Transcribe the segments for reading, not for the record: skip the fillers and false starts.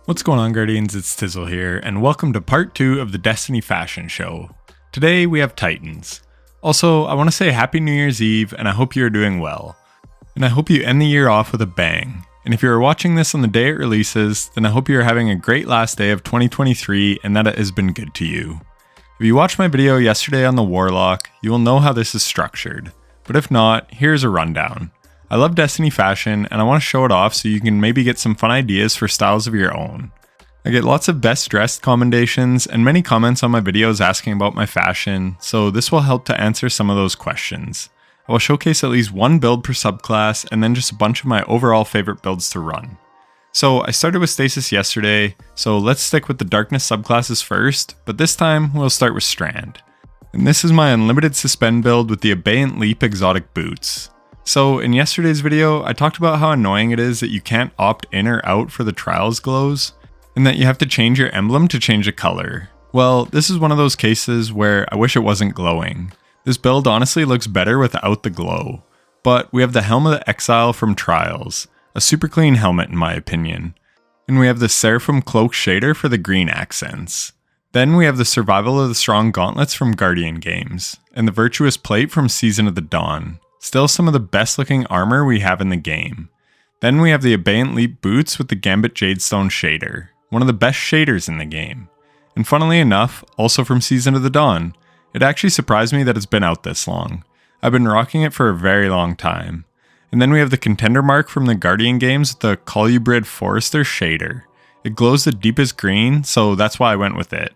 What's going on, Guardians? It's Tizzle here, and welcome to part 2 of the Destiny Fashion Show. Today we have Titans. Also, I want to say Happy New Year's Eve, and I hope you're doing well. And I hope you end the year off with a bang. And if you're watching this on the day it releases, then I hope you're having a great last day of 2023 and that it has been good to you. If you watched my video yesterday on the Warlock, you will know how this is structured. But if not, here's a rundown. I love Destiny fashion and I want to show it off so you can maybe get some fun ideas for styles of your own. I get lots of best dressed commendations and many comments on my videos asking about my fashion, so this will help to answer some of those questions. I will showcase at least one build per subclass and then just a bunch of my overall favorite builds to run. So I started with Stasis yesterday, so let's stick with the Darkness subclasses first, but this time we'll start with Strand. And this is my unlimited suspend build with the Abeyant Leap exotic boots. So in yesterday's video, I talked about how annoying it is that you can't opt in or out for the trials glows, and that you have to change your emblem to change the color. Well, this is one of those cases where I wish it wasn't glowing. This build honestly looks better without the glow. But we have the Helm of the Exile from Trials, a super clean helmet in my opinion. And we have the Seraphim Cloak shader for the green accents. Then we have the Survival of the Strong gauntlets from Guardian Games, and the Virtuous Plate from Season of the Dawn. Still some of the best looking armor we have in the game. Then we have the Abeyant Leap boots with the Gambit Jadestone shader, one of the best shaders in the game. And funnily enough, also from Season of the Dawn. It actually surprised me that it's been out this long. I've been rocking it for a very long time. And then we have the Contender Mark from the Guardian Games with the Colubrid Forester shader. It glows the deepest green, so that's why I went with it.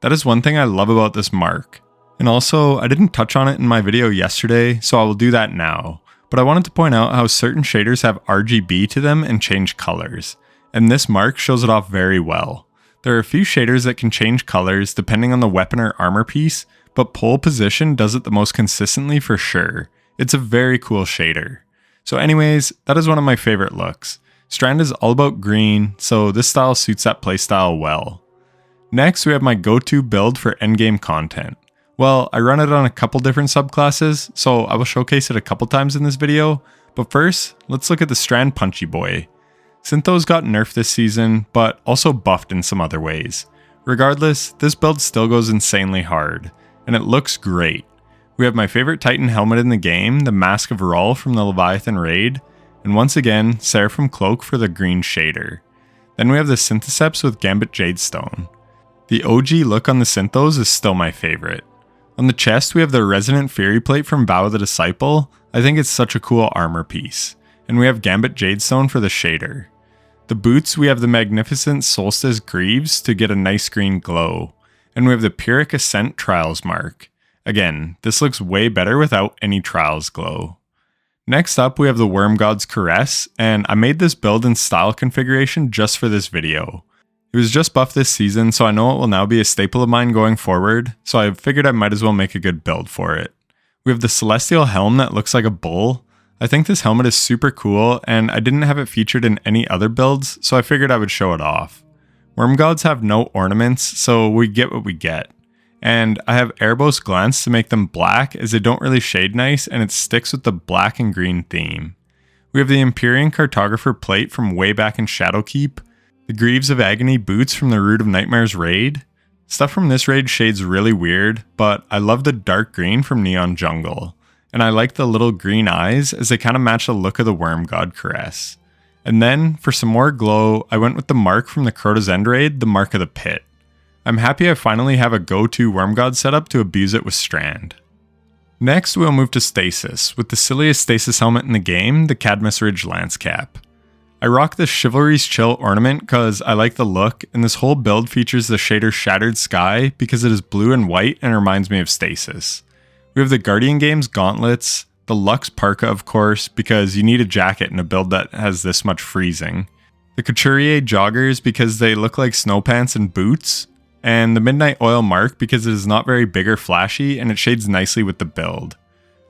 That is one thing I love about this mark. And also, I didn't touch on it in my video yesterday, so I will do that now. But I wanted to point out how certain shaders have RGB to them and change colors. And this mark shows it off very well. There are a few shaders that can change colors depending on the weapon or armor piece, but pole position does it the most consistently for sure. It's a very cool shader. So anyways, that is one of my favorite looks. Strand is all about green, so this style suits that playstyle well. Next, we have my go-to build for endgame content. Well, I run it on a couple different subclasses, so I will showcase it a couple times in this video, but first, let's look at the Strand Punchy Boy. Syntho's got nerfed this season, but also buffed in some other ways. Regardless, this build still goes insanely hard, and it looks great. We have my favorite Titan helmet in the game, the Mask of Rawl from the Leviathan raid, and once again, Seraphim Cloak for the green shader. Then we have the Synthoceps with Gambit Jadestone. The OG look on the Synthos is still my favorite. On the chest, we have the Resonant Fury Plate from Vow of the Disciple. I think it's such a cool armor piece. And we have Gambit Jadestone for the shader. The boots, we have the Magnificent Solstice Greaves to get a nice green glow. And we have the Pyrrhic Ascent Trials mark. Again, this looks way better without any Trials glow. Next up, we have the Worm God's Caress, and I made this build and style configuration just for this video. It was just buffed this season, so I know it will now be a staple of mine going forward, so I figured I might as well make a good build for it. We have the Celestial Helm that looks like a bull. I think this helmet is super cool, and I didn't have it featured in any other builds, so I figured I would show it off. Worm Gods have no ornaments, so we get what we get. And I have Erebos Glance to make them black, as they don't really shade nice, and it sticks with the black and green theme. We have the Empyrean Cartographer Plate from way back in Shadowkeep, the Greaves of Agony boots from the Root of Nightmares raid. Stuff from this raid shades really weird, but I love the dark green from Neon Jungle. And I like the little green eyes as they kind of match the look of the Worm God Caress. And then, for some more glow, I went with the mark from the Crota's End raid, the Mark of the Pit. I'm happy I finally have a go-to Worm God setup to abuse it with Strand. Next, we'll move to Stasis, with the silliest Stasis helmet in the game, the Cadmus Ridge Lance Cap. I rock the Chivalry's Chill ornament because I like the look, and this whole build features the shader Shattered Sky because it is blue and white and reminds me of Stasis. We have the Guardian Games gauntlets, the Lux Parka of course, because you need a jacket in a build that has this much freezing, the Couturier joggers because they look like snow pants and boots, and the Midnight Oil mark because it is not very big or flashy and it shades nicely with the build.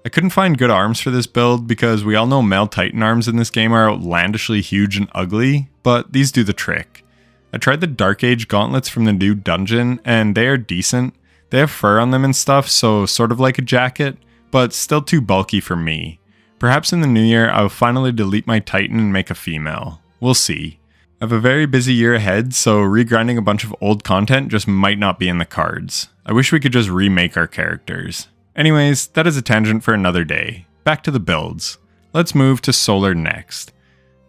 I couldn't find good arms for this build because we all know male Titan arms in this game are outlandishly huge and ugly, but these do the trick. I tried the Dark Age gauntlets from the new dungeon and they are decent. They have fur on them and stuff, so sort of like a jacket, but still too bulky for me. Perhaps in the new year I will finally delete my Titan and make a female. We'll see. I have a very busy year ahead, so regrinding a bunch of old content just might not be in the cards. I wish we could just remake our characters. Anyways, that is a tangent for another day. Back to the builds. Let's move to Solar next.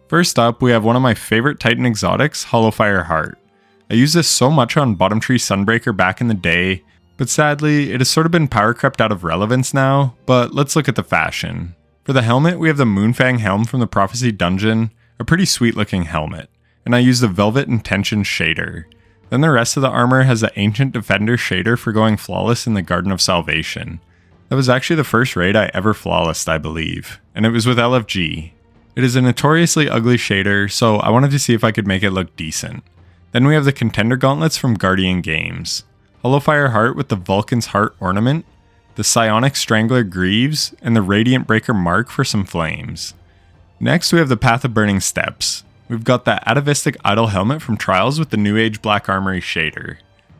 First up, we have one of my favorite Titan exotics, Hollowfire Heart. I used this so much on Bottom Tree Sunbreaker back in the day, but sadly, it has sort of been power crept out of relevance now, but let's look at the fashion. For the helmet, we have the Moonfang helm from the Prophecy Dungeon, a pretty sweet looking helmet, and I used the Velvet Intention shader. Then the rest of the armor has the Ancient Defender shader for going flawless in the Garden of Salvation. That was actually the first raid I ever flawlessed, I believe, and it was with LFG. It is a notoriously ugly shader, so I wanted to see if I could make it look decent. Then we have the Contender Gauntlets from Guardian Games, Hollowfire Heart with the Vulcan's Heart ornament, the Psionic Strangler Greaves, and the Radiant Breaker Mark for some flames. Next we have the Path of Burning Steps. We've got the Atavistic Idol helmet from Trials with the New Age Black Armory shader.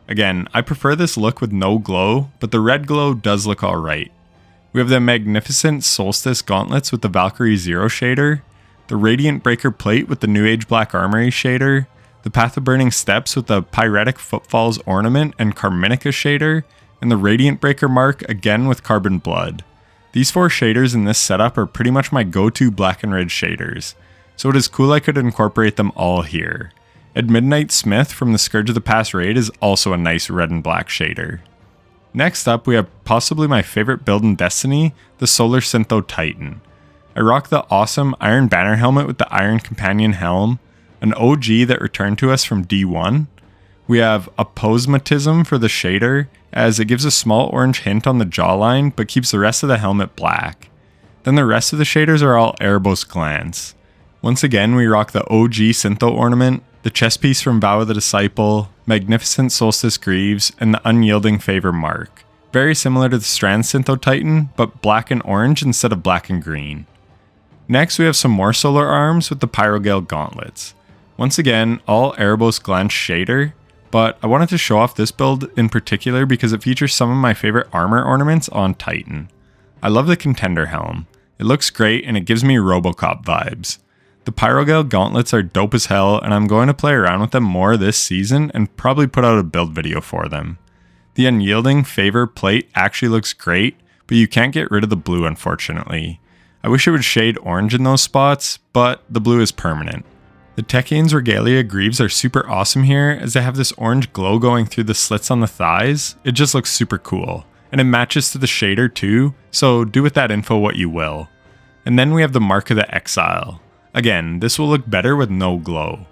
Again, I prefer this look with no glow, but the red glow does look alright. We have the Magnificent Solstice Gauntlets with the Valkyrie Zero shader, the Radiant Breaker Plate with the New Age Black Armory shader, the Path of Burning Steps with the Pyretic Footfalls ornament and Carminica shader, and the Radiant Breaker Mark again with Carbon Blood. These 4 shaders in this setup are pretty much my go-to black and red shaders, so it is cool I could incorporate them all here. And Midnight Smith from the Scourge of the Past raid is also a nice red and black shader. Next up, we have possibly my favorite build in Destiny, the Solar Syntho Titan. I rock the awesome Iron Banner helmet with the Iron Companion helm, an OG that returned to us from D1. We have Aposematism for the shader, as it gives a small orange hint on the jawline but keeps the rest of the helmet black. Then the rest of the shaders are all Erebos Glance. Once again, we rock the OG Syntho ornament, the chest piece from Vow of the Disciple, Magnificent Solstice Greaves, and the Unyielding Favor Mark. Very similar to the Strand Syntho Titan, but black and orange instead of black and green. Next, we have some more solar arms with the Pyrogale Gauntlets. Once again, all Erebos Glance shader, but I wanted to show off this build in particular because it features some of my favorite armor ornaments on Titan. I love the Contender Helm. It looks great and it gives me Robocop vibes. The Pyrogale Gauntlets are dope as hell, and I'm going to play around with them more this season and probably put out a build video for them. The Unyielding Favor Plate actually looks great, but you can't get rid of the blue unfortunately. I wish it would shade orange in those spots, but the blue is permanent. The Techian's Regalia Greaves are super awesome here, as they have this orange glow going through the slits on the thighs. It just looks super cool, and it matches to the shader too, so do with that info what you will. And then we have the Mark of the Exile. Again, this will look better with no glow.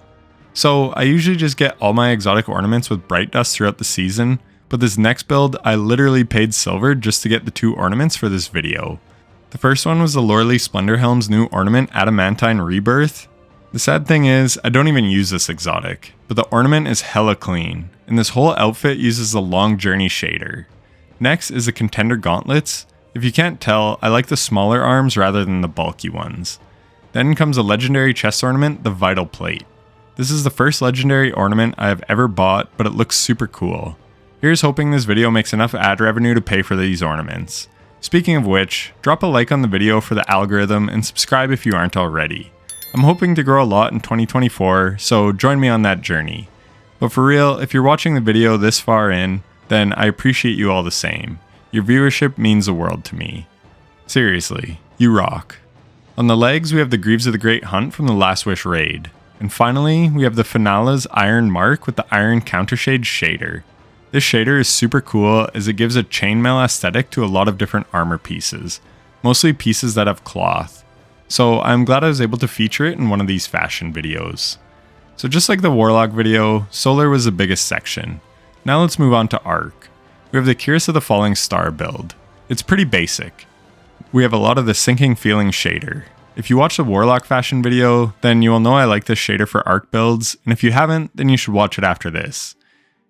So I usually just get all my exotic ornaments with Bright Dust throughout the season, but this next build I literally paid silver just to get the 2 ornaments for this video. The first one was the Loreley Splendor Helm's new ornament Adamantine Rebirth. The sad thing is, I don't even use this exotic, but the ornament is hella clean, and this whole outfit uses the Long Journey shader. Next is the Contender Gauntlets. If you can't tell, I like the smaller arms rather than the bulky ones. Then comes a legendary chest ornament, the Vital Plate. This is the first legendary ornament I have ever bought, but it looks super cool. Here's hoping this video makes enough ad revenue to pay for these ornaments. Speaking of which, drop a like on the video for the algorithm and subscribe if you aren't already. I'm hoping to grow a lot in 2024, so join me on that journey. But for real, if you're watching the video this far in, then I appreciate you all the same. Your viewership means the world to me. Seriously, you rock. On the legs, we have the Greaves of the Great Hunt from the Last Wish raid. And finally, we have the Finala's Iron Mark with the Iron Countershade shader. This shader is super cool as it gives a chainmail aesthetic to a lot of different armor pieces, mostly pieces that have cloth. So I'm glad I was able to feature it in one of these fashion videos. So just like the Warlock video, Solar was the biggest section. Now let's move on to Arc. We have the Curse of the Falling Star build. It's pretty basic. We have a lot of the Sinking Feeling shader. If you watch the Warlock fashion video, then you will know I like this shader for Arc builds, and if you haven't, then you should watch it after this.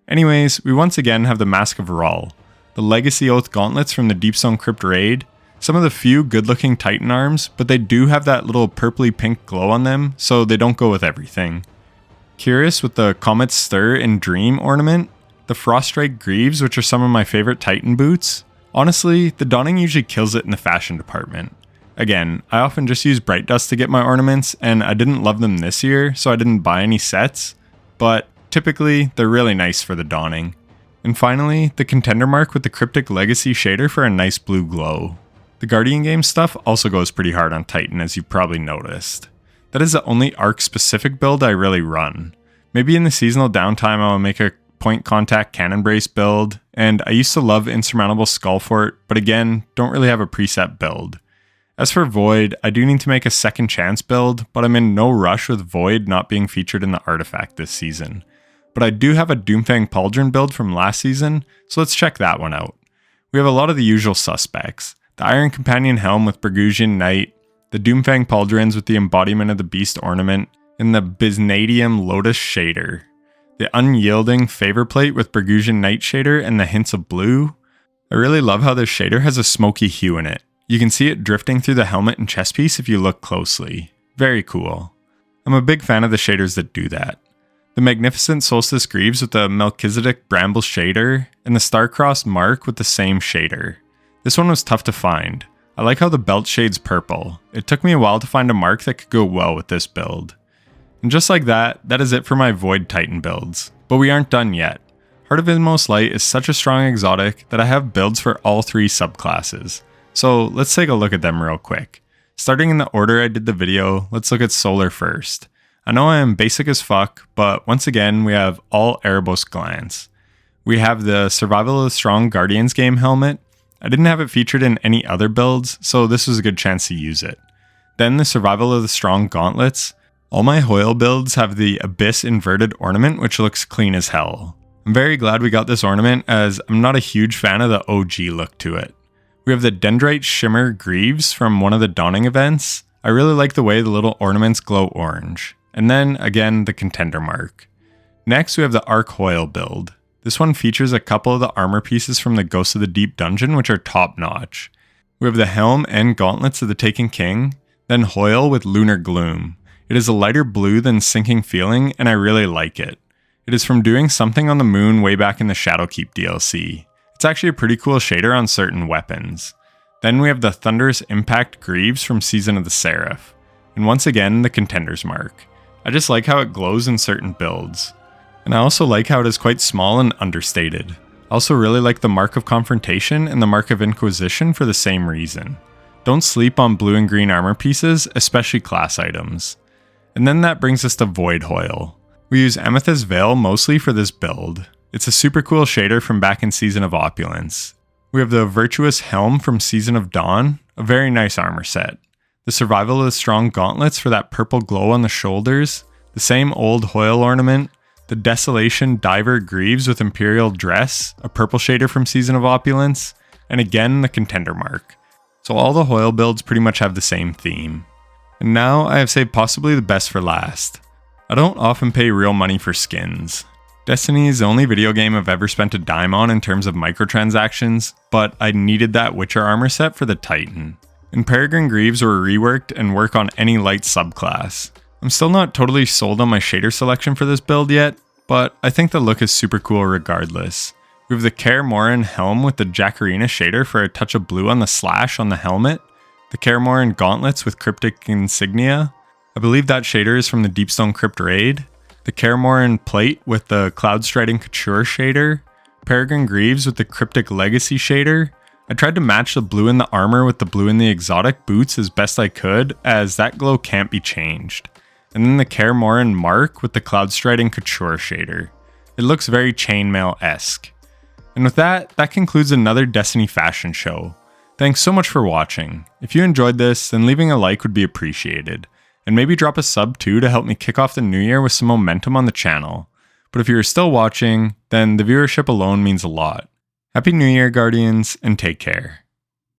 Anyways, we once again have the Mask of Rahl, the Legacy Oath gauntlets from the Deepstone Crypt raid, some of the few good looking Titan arms, but they do have that little purpley pink glow on them, so they don't go with everything. Curious with the Comet Stir and Dream ornament, the Froststrike Greaves, which are some of my favorite Titan boots. Honestly, the Dawning usually kills it in the fashion department. Again, I often just use bright dust to get my ornaments, and I didn't love them this year, so I didn't buy any sets, but typically they're really nice for the dawning. And finally, the contender mark with the Cryptic Legacy shader for a nice blue glow. The Guardian game stuff also goes pretty hard on Titan, as you probably noticed. That is the only arc specific build I really run. Maybe in the seasonal downtime I'll make a point contact cannon brace build, and I used to love Insurmountable Skullfort, but again, don't really have a preset build. As for Void, I do need to make a second chance build, but I'm in no rush with Void not being featured in the artifact this season. But I do have a Doomfang Pauldron build from last season, so let's check that one out. We have a lot of the usual suspects. The Iron Companion Helm with Burgusian Knight, the Doomfang Pauldrons with the embodiment of the Beast ornament, and the Bisnadium Lotus shader. The Unyielding Favor Plate with Burgusian Knight shader and the hints of blue. I really love how this shader has a smoky hue in it. You can see it drifting through the helmet and chest piece if you look closely. Very cool. I'm a big fan of the shaders that do that. The Magnificent Solstice Greaves with the Melchizedek Bramble shader, and the Starcrossed Mark with the same shader. This one was tough to find. I like how the belt shades purple. It took me a while to find a mark that could go well with this build. And just like that is it for my Void Titan builds. But we aren't done yet. Heart of Inmost Light is such a strong exotic that I have builds for all 3 subclasses. So let's take a look at them real quick. Starting in the order I did the video, let's look at Solar first. I know I am basic as fuck, but once again we have all Erebos Glance. We have the Survival of the Strong Guardians game helmet. I didn't have it featured in any other builds, so this was a good chance to use it. Then the Survival of the Strong Gauntlets. All my Hoyle builds have the Abyss Inverted ornament, which looks clean as hell. I'm very glad we got this ornament, as I'm not a huge fan of the OG look to it. We have the Dendrite Shimmer Greaves from one of the Dawning events. I really like the way the little ornaments glow orange. And then, again, the contender mark. Next, we have the Arc Hoyle build. This one features a couple of the armor pieces from the Ghost of the Deep dungeon, which are top notch. We have the helm and gauntlets of the Taken King, then Hoyle with Lunar Gloom. It is a lighter blue than Sinking Feeling, and I really like it. It is from doing something on the moon way back in the Shadowkeep DLC. It's actually a pretty cool shader on certain weapons. Then we have the Thunderous Impact Greaves from Season of the Seraph. And once again, the Contender's Mark. I just like how it glows in certain builds. And I also like how it is quite small and understated. I also really like the Mark of Confrontation and the Mark of Inquisition for the same reason. Don't sleep on blue and green armor pieces, especially class items. And then that brings us to Void Hoyle. We use Amethyst Veil mostly for this build. It's a super cool shader from back in Season of Opulence. We have the Virtuous Helm from Season of Dawn, a very nice armor set. The Survival of the Strong Gauntlets for that purple glow on the shoulders, the same old Hoyle ornament, the Desolation Diver Greaves with Imperial Dress, a purple shader from Season of Opulence, and again the contender mark. So all the Hoyle builds pretty much have the same theme. And now I have saved possibly the best for last. I don't often pay real money for skins. Destiny is the only video game I've ever spent a dime on in terms of microtransactions, but I needed that Witcher armor set for the Titan. And Peregrine Greaves were reworked and work on any light subclass. I'm still not totally sold on my shader selection for this build yet, but I think the look is super cool regardless. We have the Kaer Morhen helm with the Jacarina shader for a touch of blue on the slash on the helmet, the Kaer Morhen gauntlets with cryptic insignia. I believe that shader is from the Deepstone Crypt raid. The Kaer Morhen plate with the Cloudstriding Couture shader, Peregrine Greaves with the Cryptic Legacy shader. I tried to match the blue in the armor with the blue in the exotic boots as best I could, as that glow can't be changed. And then the Kaer Morhen mark with the Cloudstriding Couture shader. It looks very chainmail-esque. And with that concludes another Destiny fashion show. Thanks so much for watching. If you enjoyed this, then leaving a like would be appreciated. And maybe drop a sub too to help me kick off the new year with some momentum on the channel. But if you're still watching, then the viewership alone means a lot. Happy New Year, Guardians, and take care.